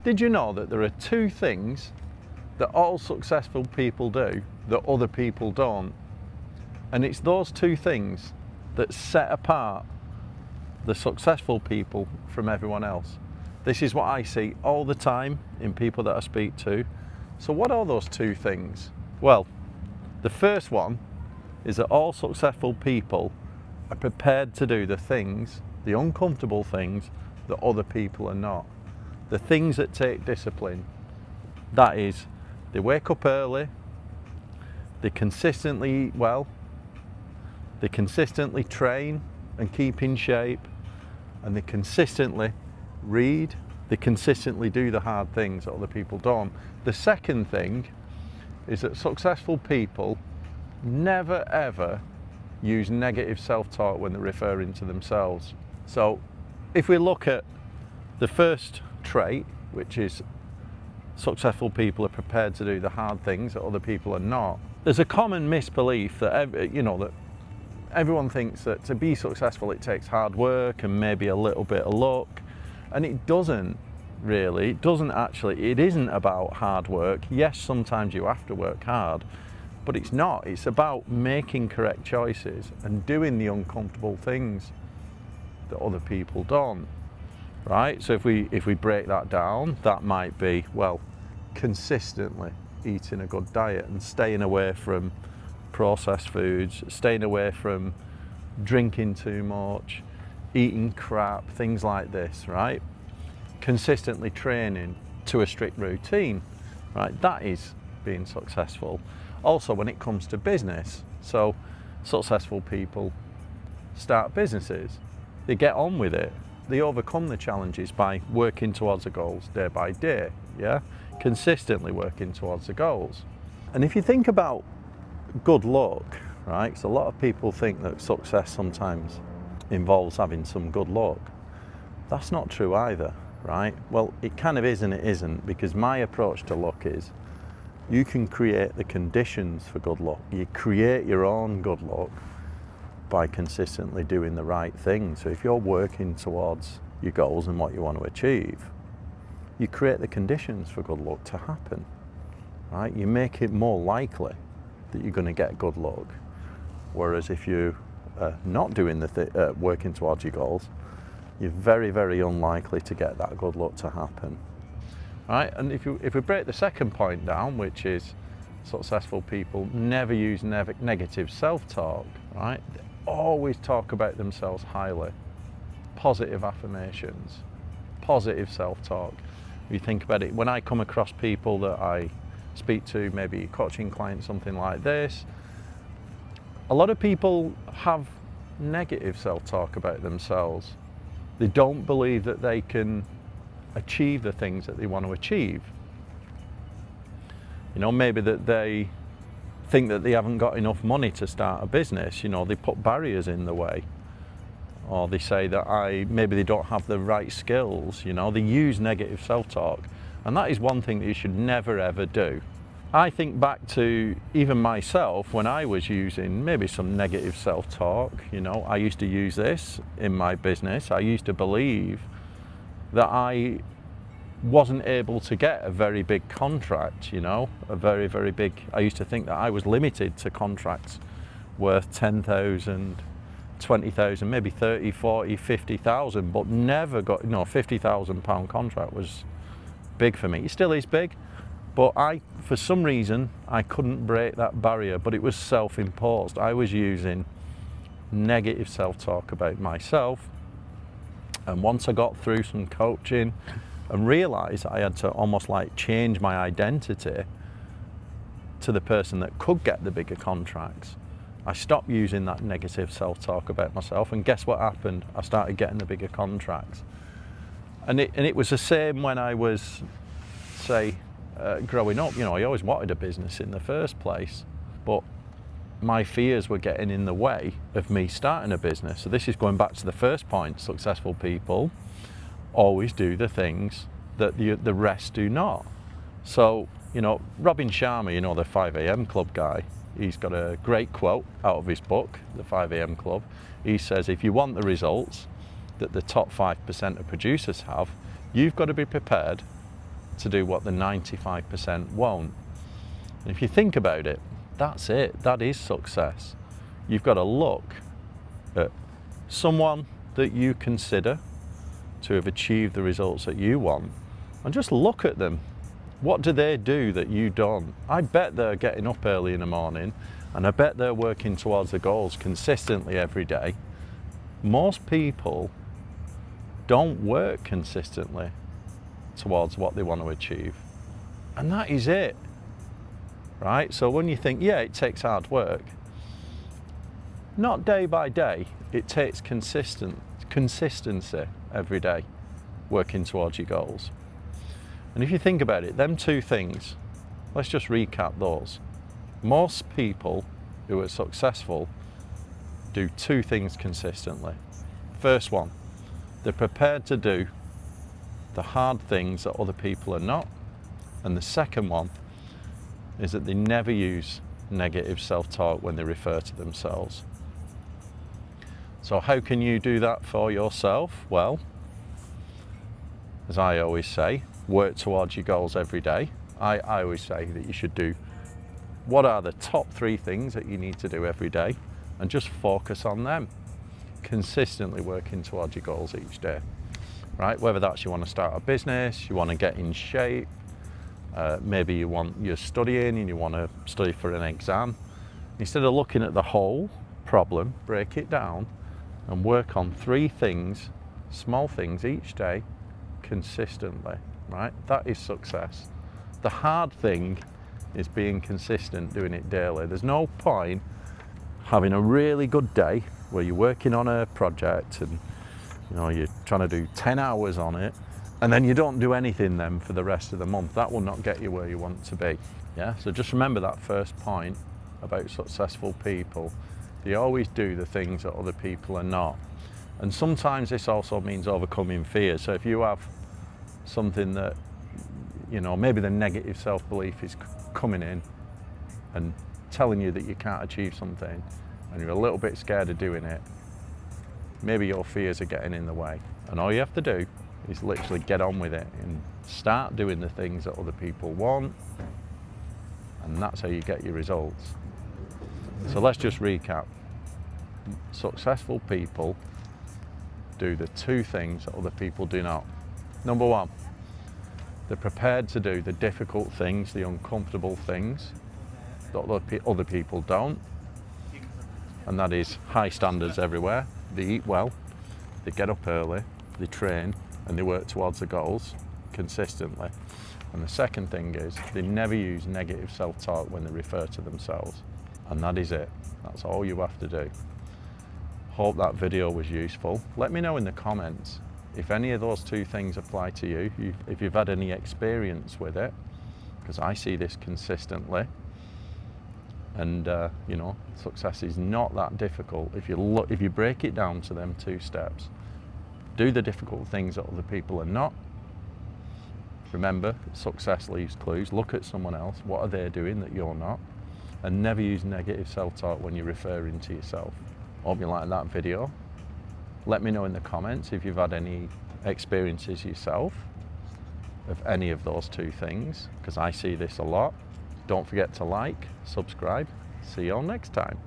Did you know that there are two things that all successful people do that other people don't? And it's those two things that set apart the successful people from everyone else. This is what I see all the time in people that I speak to. So what are those two things? Well, the first one is that all successful people are prepared to do the things, the uncomfortable things, that other people are not. The things that take discipline. That is, they wake up early, they consistently eat well, they consistently train and keep in shape, and they consistently read, they consistently do the hard things that other people don't. The second thing is that successful people never ever use negative self-talk when they're referring to themselves. So if we look at the first trait, which is successful people are prepared to do the hard things that other people are not, there's a common misbelief that that everyone thinks that to be successful it takes hard work and maybe a little bit of luck, and it doesn't really. It isn't about hard work. Yes, sometimes you have to work hard, but it's not. It's about making correct choices and doing the uncomfortable things that other people don't. Right? So if we break that down, that might be, well, consistently eating a good diet and staying away from processed foods, staying away from drinking too much, eating crap, things like this, right? Consistently training to a strict routine, right? That is being successful. Also, when it comes to business, so successful people start businesses, they get on with it. They overcome the challenges by working towards the goals day by day, yeah? Consistently working towards the goals. And if you think about good luck, right? So a lot of people think that success sometimes involves having some good luck. That's not true either, right? Well, it kind of is and it isn't, because my approach to luck is you can create the conditions for good luck. You create your own good luck by consistently doing the right thing. So if you're working towards your goals and what you want to achieve, you create the conditions for good luck to happen, right? You make it more likely that you're going to get good luck. Whereas if you are not doing working towards your goals, you're very, very unlikely to get that good luck to happen, right? And if we break the second point down, which is successful people never use negative self-talk, right? They always talk about themselves highly. Positive affirmations, positive self-talk. If you think about it, when I come across people that I speak to, maybe coaching clients, something like this, a lot of people have negative self-talk about themselves. They don't believe that they can achieve the things that they want to achieve. You know, maybe that they think that they haven't got enough money to start a business. You know, they put barriers in the way. Or they say that maybe they don't have the right skills. You know, they use negative self-talk. And that is one thing that you should never ever do. I think back to even myself when I was using maybe some negative self-talk. You know, I used to use this in my business. I used to believe that I wasn't able to get a very big contract, you know, I used to think that I was limited to contracts worth 10,000, 20,000, maybe 30, 40, 50,000, but never got, £50,000 contract was big for me. It still is big, but for some reason, I couldn't break that barrier, but it was self-imposed. I was using negative self-talk about myself. And once I got through some coaching and realised I had to almost like change my identity to the person that could get the bigger contracts, I stopped using that negative self-talk about myself, and guess what happened? I started getting the bigger contracts. And it was the same when I was, say, growing up. You know, I always wanted a business in the first place, but my fears were getting in the way of me starting a business. So this is going back to the first point. Successful people always do the things that the rest do not. So, you know, Robin Sharma, you know, the 5 a.m. Club guy, he's got a great quote out of his book, The 5 a.m. Club. He says, if you want the results that the top 5% of producers have, you've got to be prepared to do what the 95% won't. And if you think about it, that's it. That is success. You've got to look at someone that you consider to have achieved the results that you want and just look at them. What do they do that you don't? I bet they're getting up early in the morning, and I bet they're working towards the goals consistently every day. Most people don't work consistently towards what they want to achieve. And that is it, right? So when you think, yeah, it takes hard work, not day by day, it takes consistency every day, working towards your goals. And if you think about it, them two things, let's just recap those. Most people who are successful do two things consistently. First one, they're prepared to do the hard things that other people are not. And the second one is that they never use negative self-talk when they refer to themselves. So how can you do that for yourself? Well, as I always say, work towards your goals every day. I always say that you should do what are the top 3 things that you need to do every day and just focus on them. Consistently working towards your goals each day, right? Whether that's you want to start a business, you want to get in shape, maybe you're studying and you want to study for an exam. Instead of looking at the whole problem, break it down and work on 3 things, small things each day, consistently, right? That is success. The hard thing is being consistent, doing it daily. There's no point having a really good day where you're working on a project and you're trying to do 10 hours on it, and then you don't do anything then for the rest of the month. That will not get you where you want to be. Yeah, so just remember that first point about successful people. They always do the things that other people are not. And sometimes this also means overcoming fear. So if you have something that, maybe the negative self-belief is coming in and telling you that you can't achieve something and you're a little bit scared of doing it, maybe your fears are getting in the way. And all you have to do is literally get on with it and start doing the things that other people want, and that's how you get your results. So let's just recap. Successful people do the 2 things that other people do not. Number 1, they're prepared to do the difficult things, the uncomfortable things that other people don't. And that is high standards everywhere. They eat well, they get up early, they train, and they work towards the goals consistently. And the second thing is they never use negative self-talk when they refer to themselves. And that is it. That's all you have to do. Hope that video was useful. Let me know in the comments if any of those 2 things apply to you, if you've had any experience with it, because I see this consistently. And success is not that difficult if you break it down to them 2 steps. Do the difficult things that other people are not. Remember, success leaves clues. Look at someone else. What are they doing that you're not? And never use negative self-talk when you're referring to yourself. Hope you liked that video. Let me know in the comments if you've had any experiences yourself of any of those 2 things, because I see this a lot. Don't forget to like, subscribe. See you all next time.